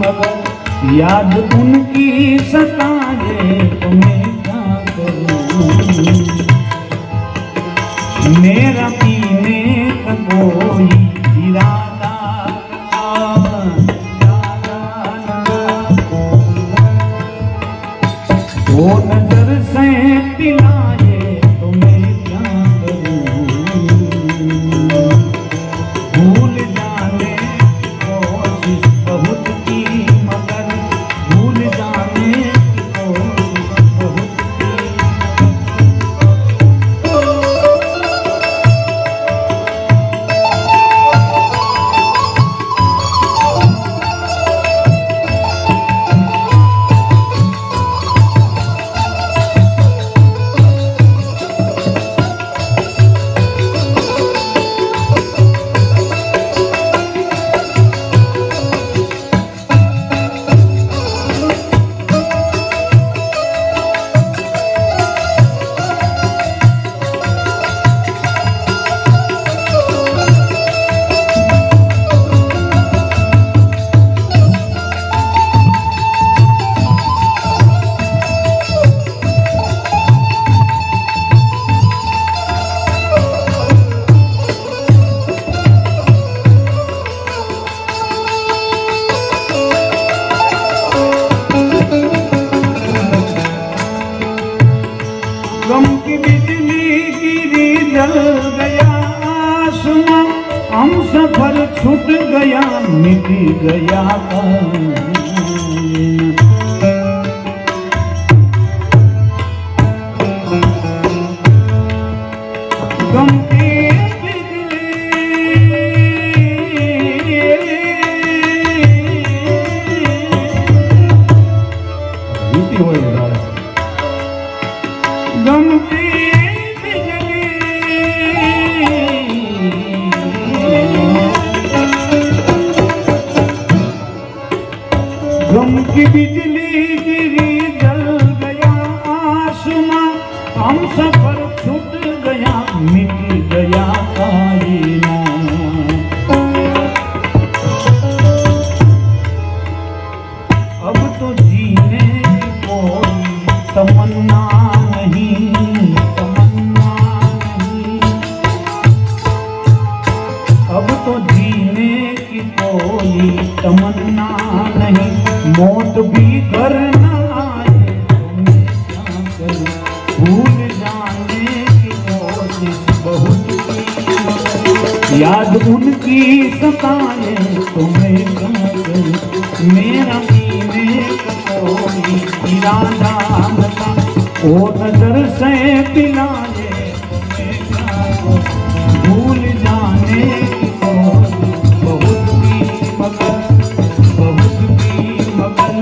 मगर याद उनकी सताए तो मैं क्या करूं। मेरा पीने का कोई इरादा वो नजर से पिलाए तो मैं क्या करूं। भूल जाने की कोशिश बहुत की मगर भूल जाने की कोशिश बहुत गम की बिजली गिरी जल गया आसमां हम सफर छूट गया मिट गया गम की गम की बिजली गम की बिजली गिरी जल गया आसमां हम सफर छूट गया मिट गया कायना। अब तो जीने की कोई तमन्ना अब तो जीने की कोई तमन्ना नहीं मौत भी घर न आए तो मैं क्या करूं। भूल जाने की कोशिश बहुत की याद उनकी सताए तो मैं क्या करूं। मेरा पीने का कोई इरादा न था वो नजर से पिलाए तो मैं क्या करूं। भूल जाने की बहुत की मगर बहुत की मगर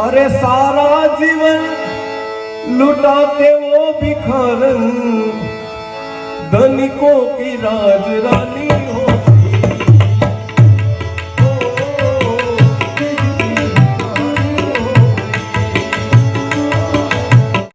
अरे सारा जीवन लुटाते वो भिखारन, धनिकों की राज रानी